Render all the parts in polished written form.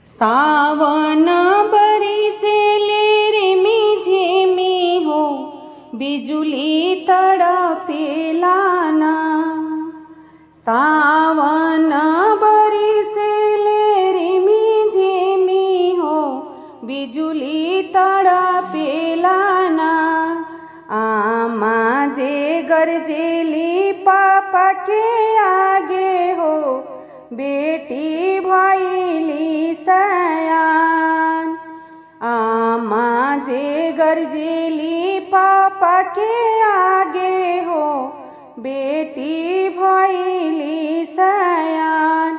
सावन बरिसे ले रिमी झिमी हो, बिजुली तड़पेला ना। सावन बरिसे ले रिमी झिमी हो, बिजुली तड़पेला ना। आमा जे गरजेली पापा के आगे हो, बेटी भइली सयान। आमा जे गरजेली पापा के आगे हो, बेटी भइली सयान।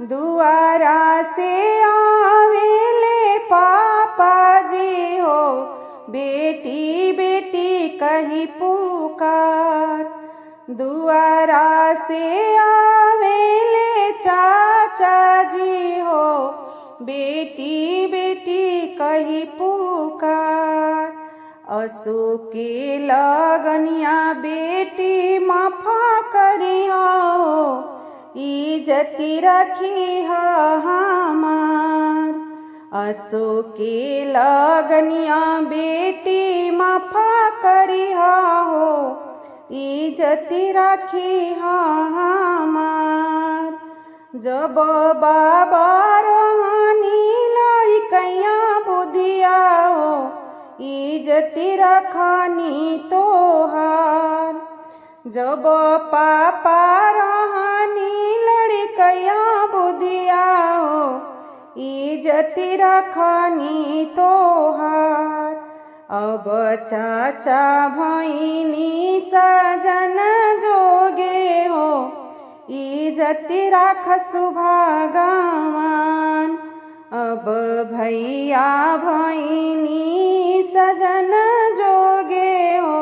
दुआरा से आवेले पापा जी हो, बेटी बेटी कही पुकार। दुआरा से आवेले चाचा जी हो, बेटी बेटी कही पुकार। असु के लगनिया बेटी माफा करी हो, इज्जती रखी हमार। असु के लगनिया बेटी माफा करी हो, इज्जती रखी हमार। जब बाबा रहनी लड़कैया बुधिया हो, इज्जती रखनी तोहार। जब पापा रहनी लड़कैया बुधिया हो, इज्जती रखनी तोहार। अब चाचा भैनी सजन जोगे हो, इज्जती राख सुभागवान। अब भैया भैनी सजन जोगे हो,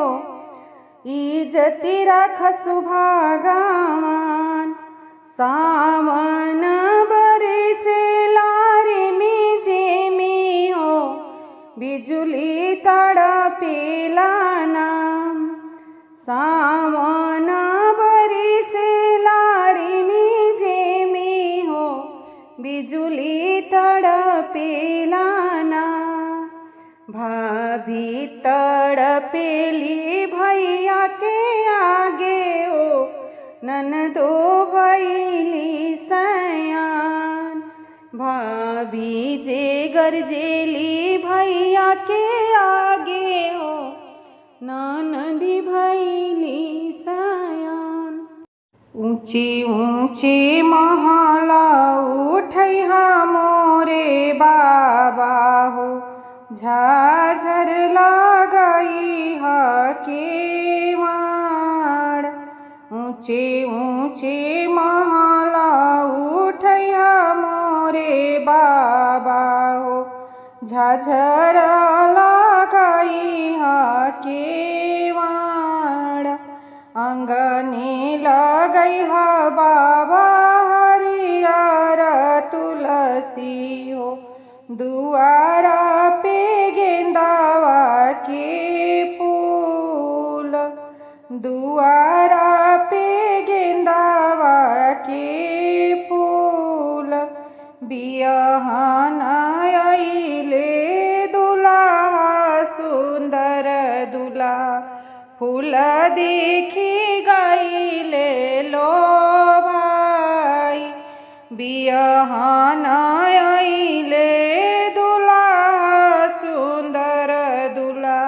इज्जती राख सुभागवान। सावन बरिसे रिमी झिमी हो, बिजुली तड़पेला ना। सावन बरिसे रिमी झिमी हो, बिजुली तड़पेला ना। भाभी तड़पेली भैया के आगे हो, ननदो भइली सयान। भाभी जे गरजेली भैया के आगे हो, ननदी भइली सयान। ऊंची ऊंची महला उठैहा मोरे बाबा हो, झाझर लगई हा केवाड़। ऊंचे ऊंचे महला उठैहा मोरे बाबा हो, झाझर लगई हा केवाड़। अंगने लगई हा बाबा हरियर तुलसी हो, दुआरा पे गेंदावा के फूल। दुआरा पे गेंदावा के फूल। बियाहन आइले दुल्हा सुंदर दुल्हा, फूल देखी गईले लो भाई। बियाहन आइले दुल्हा सुंदर दुल्हा,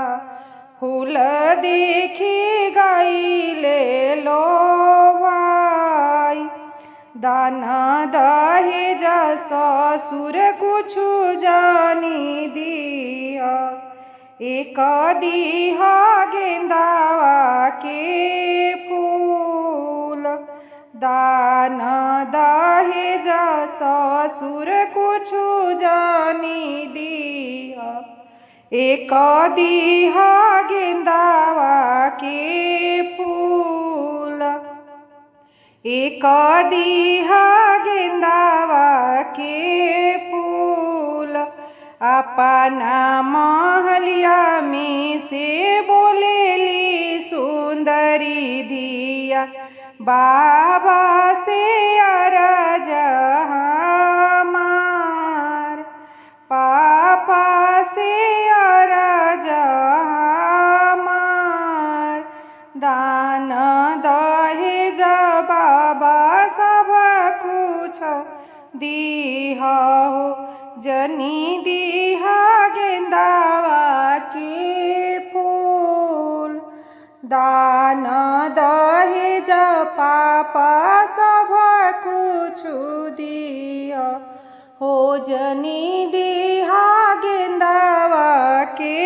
फूल देखी गईले लो भाई। दाना दहेज ससुर कुछु जानी दिया, एक दीहा गेंदावा के फूल। दान दहेज ससुर कुछु जानी दिया, एक दीहा गेंदावा के फूल। एक दीहा गेंदावा के फूल। अपना महलिया में से बोलेली सुंदरी धिया, बाबा से अरज हमार। दीहा हो जनी दीहा गेंदावा के फूल। दान दहेज पाप सब कुछु दिया हो जनी दीहा गेंदावा के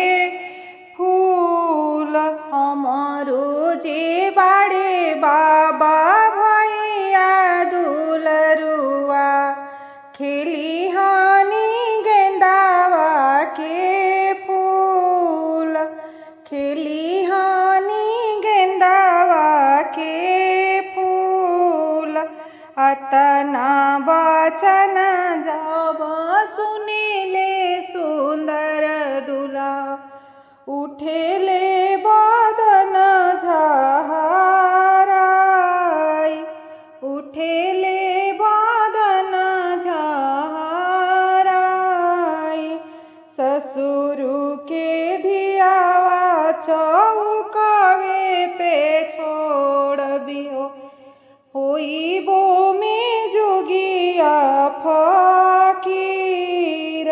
फूल। हमारो जे बाड़े बाबा भैया दुलरुआ खेली हानि गेंदावा के फूल। खेली हानि गेंदावा के फूल। अतना बचन जब सुनिले सुंदर दुला उठेले बदन झहराई। उठेले बदन झहराई। ससुर के धियावा चौकवे पे छोड़ बियो होइबो में जोगिया फकीर।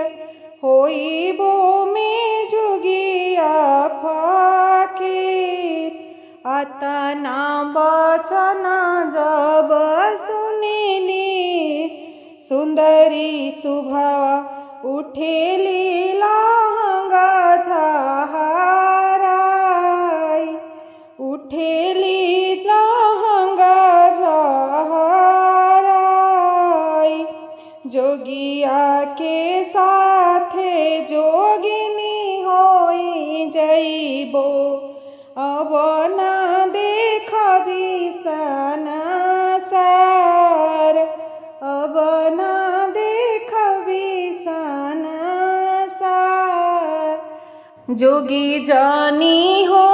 होइबो में जोगिया फकीर। अतना बचन जब सुनिली सुंदरी सुभावा उठेली लहंगा झहराई। उठेली लहंगा झहराई। जोगिया के साथे जोगिनी होई जइबो अब न देखबी संसार। अब न देखबी संसार। जोगी जानी हो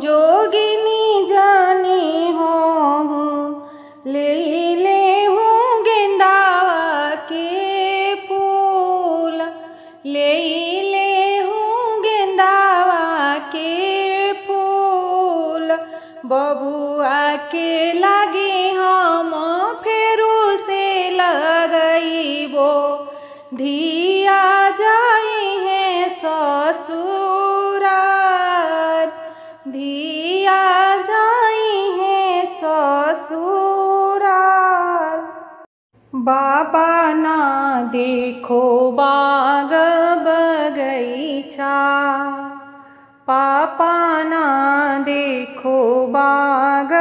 जोगिनी जानी हो ले ले हूँ गेंदावा के फूल। ले ले हूँ गेंदावा के फूल। बबुआ के लागे हम फेरू से लगइबो धिया जाई है ससुरार। धिया जाई है ससुरार। बाबा ना देखो बाग बगीचा। पापा ना देखो बाग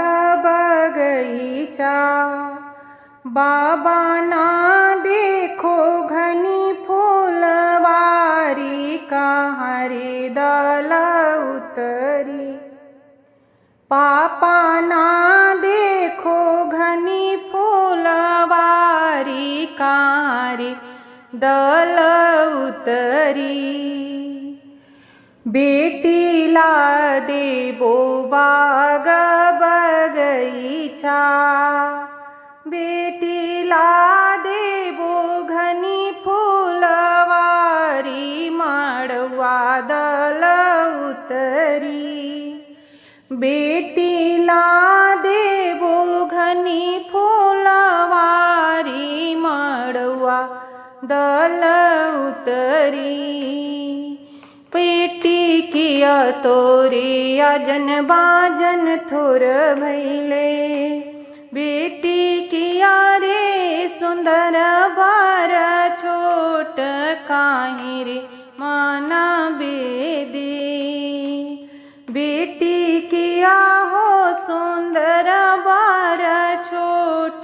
बगीचा। बाबा ना देखो घनी फूलवारी कहाँ रे दल उतरी। पापा ना देखो घनी फूलवारी कहाँ रे दल उतरी। बेटी ला देबो बाग बगीचा। बेटी ला देबो घनी फूलवारी माड़वा दल उतरी। बेटी ला देबो घनी फूलवारी माड़वा दल उतरी। पेटी किया तोरे अजन बाजन थोर भैले। बेटी किया रे सुंदर बार छोट काहे रे माना बेदी। बेटी किया हो सुंदर बार छोट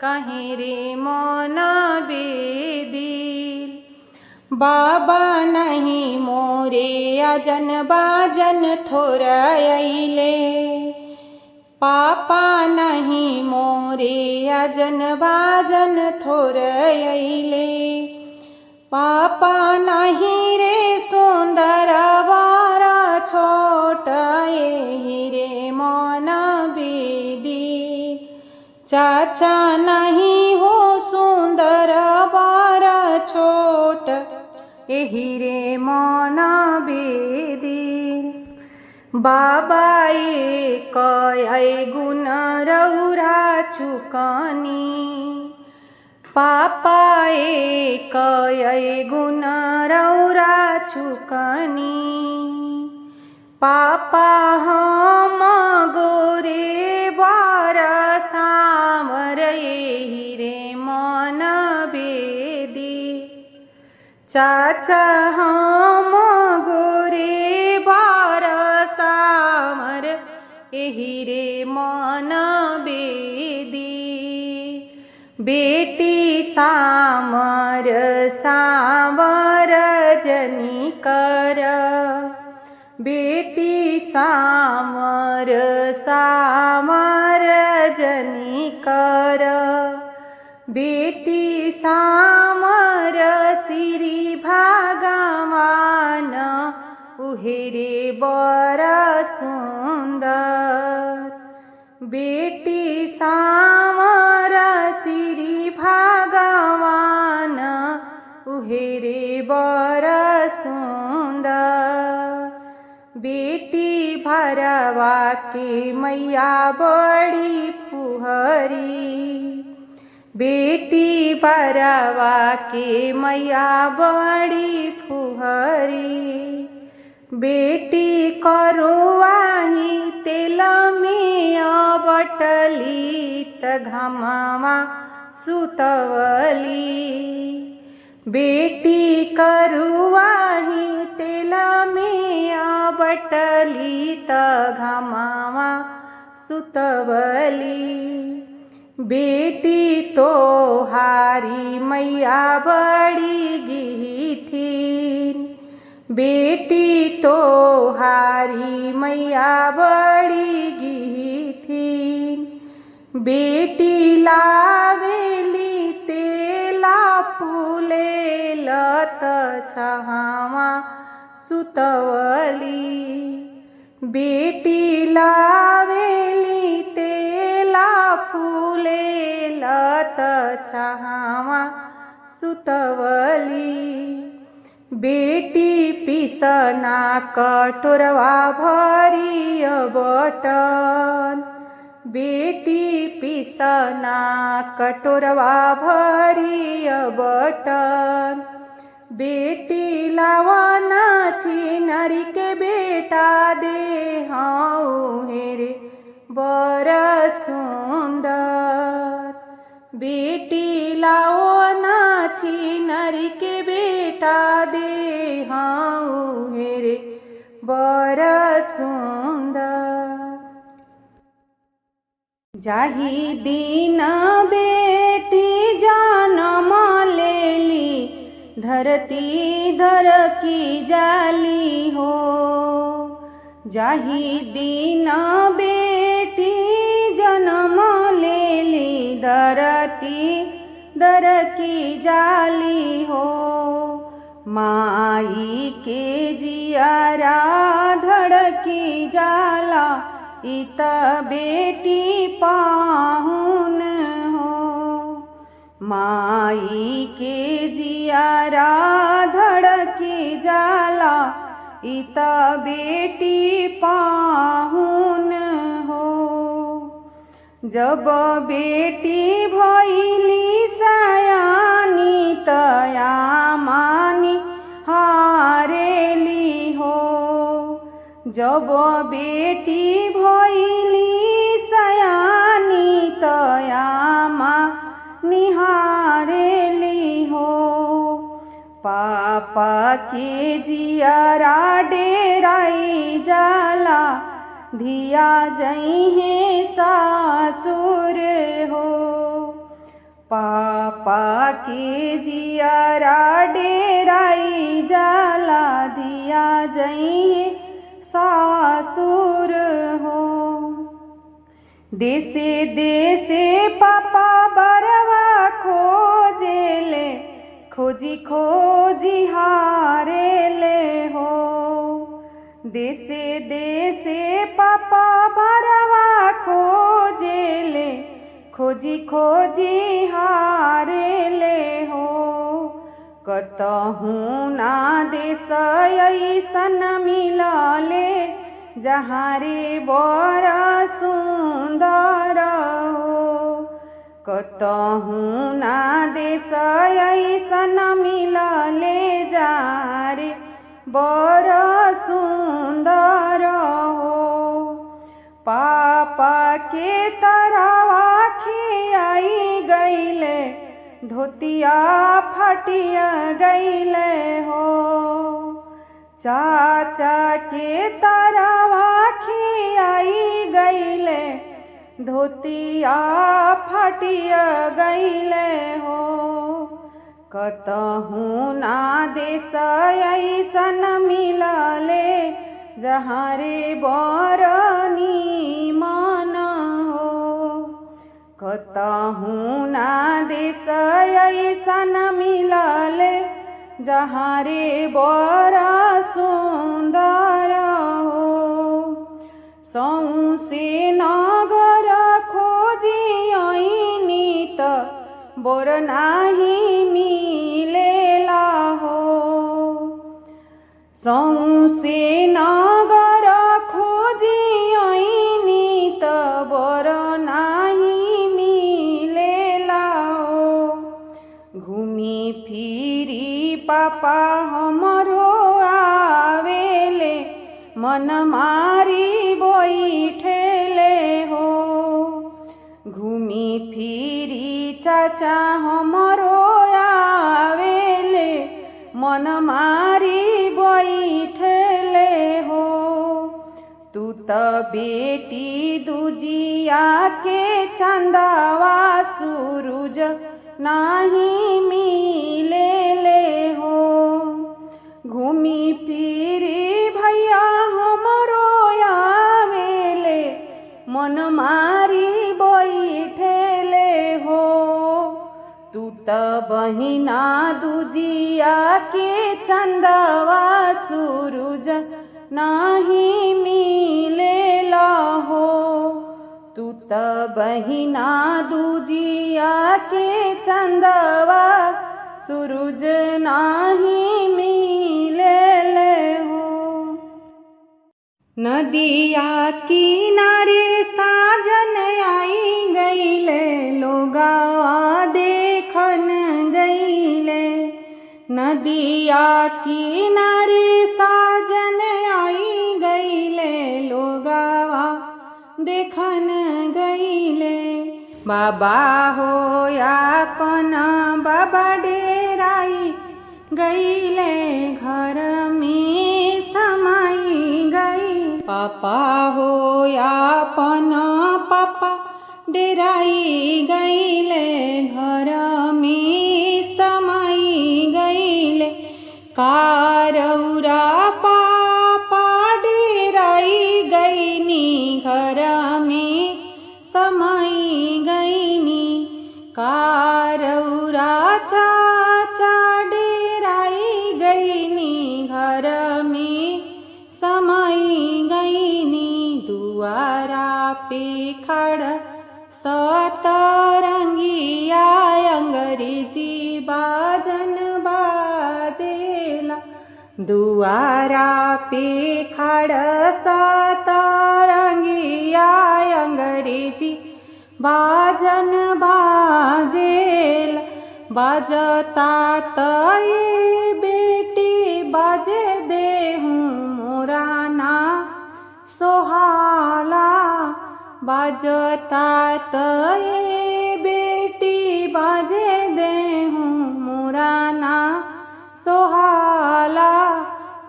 काहे रे माना बेदी। बाबा नहीं मोरे अजन बाजन थोर अइले। पापा नहीं मोरे अजन बाजन थोर अइले। पापा नहीं रे सुंदर बारा छोट एहि रे मना बेदी। चाचा नहीं हो सुंदर बारा छोट एहि रे मना बेदी। बाबा एक गुण रौरा चुकानी। पापाए कय गुण रौरा चुकनी पापा हम गोरे बार सामर एहि रे मन बेदी चाचा हम गोरे बार सामर एहि रे मन बेदी बेटी सामर सावर जनी कर बेटी सामर सामर जनी कर बेटी सामर श्री भगवान उहेरे बर सुंदर बेटी सामर श्री भगवान उहेरे बर सुंदर बेटी भरवा के मैया बड़ी फुहरी बेटी भरवा के मैया बड़ी फुहरी बेटी करुआही तेल में बटली त घमवा सुतवली बेटी करुआही तेल में बटली त घमवा सुतवली बेटी तो हारी मैया बड़ी गिही थी बेटी तो हारी मैया बड़ी गिही थी बेटी लावेली तेला फूले लत छहावा सुतवली बेटी लावेली तेला फूले लत छहावा सुतवली बेटी पिसना कटोरवा भरी बटन बेटी पिसना कटोरवा भरी बटन बेटी लावना छिनरी के बेटा दे हाँ हेरे बर सुंदर बेटी लावना छिनरी के बेटा दे हाँ हेरे बर सुंदर जाही दिन बेटी जन्म लेली धरती धर की जाली हो जाही दिन बेटी जन्म लेली धरती दर की जाली हो माई के जियारा धड़की जाला इत बेटी पाहुन हो माई के जियारा धड़की जाला इत बेटी पाहुन हो जब बेटी भइली सयानी तया मानी हारेली हो जब बेटी भइली सयानी तया मानी हारेली हो पापा के जियारा डेराई जाला धिया जइहे सासुर हो पापा के जियारा डेराई जाला धिया जइहे सासुर हो देसे देसे पापा बरवा खोजेले खोजी खोजी हारेले हो देसे देसे पापा बरवा खोजेले खोजी खोजी हारेले हो कतहु ना देश ऐसन मिलले जहाँ रे बर सुंदर हो कतहु ना देश ऐसन मिलले जा रे बर सुंदर हो। पापा के तरवा खियाई गईले धोतिया फटिया गईले हो। चाचा के तरवा खियाई गईले धोतिया फटिया गईले हो। कतहु ना देश ऐसन मिलले जहाँ रे बर नीमन हो। कतहु ना देश ऐसन मिलले जहाँ रे बर सुंदर हो। सौसे नगर खोजी ऐनी त बोर नाही मिलेला हो। सौसे नगर खोजी ऐनी त बोर नाही मिलेला हो। घूमी फिरी पापा हमरो आवेले मन मारी बैठेले हो। घूमी फिरी चाचा हमरो आवेले मन मारी बैठेले हो। तू त बेटी दूजिया के चंदवा सूरज नाही मिलेले हो। घूमी फिरी भैया हमरो आवेले मन मारी बैठेले हो। तू त बहिना दूजिया के चंदवा सूरज नाही मिलेला हो। तू त बहिना दूजिया के चंदवा सूरज नाही मिलेले हो। नदिया किनारे साजन आई गईले लोगावा देखन गईले। नदिया किनारे साजन आई गईले लोगावा देखन गईले। बाबा हो अपना बाबा डेराई गईले घर में समाई गई। पापा हो अपना पापा डेराई गईले घर में समाई गईले। कारौरा पापा डेराई गईनी घर में समाई गईनी। कारौरा चाचा डेराई गईनी घर में समाई गईनी। दुआरा पे खड़ सतरंगिया अंग्रेजी बाजन बाजेला। दुआरा पे खड़ सतरंगिया अंग्रेजी बाजन बाजेला। बाजता त ये बेटी बाजे देहूँ मोरा ना सोहाला। बाजता त ये बेटी बाजे देहूँ मोरा ना सोहाला।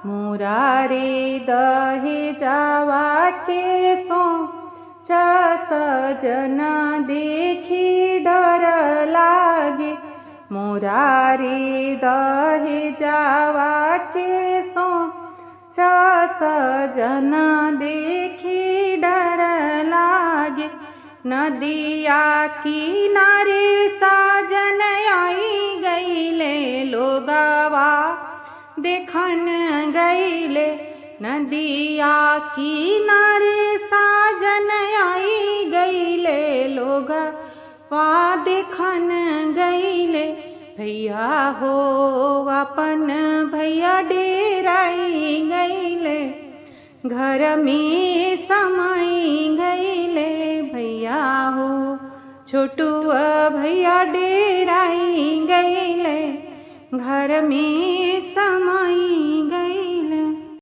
मुरारी दहेजवा के सो सजना देखी डर लागे। मुरारी दहेजवा के सो सजना देखी डर लागे। नदिया किनारे साजन आई गईले लोगावा देखन गईले। नदिया किनारे साजन आई गईले लोगवा देखन गईले। भैया हो अपन भैया डेराई गईले घर में समाई गईले। भैया हो छोटुआ भैया डेराई गईले घर में समाई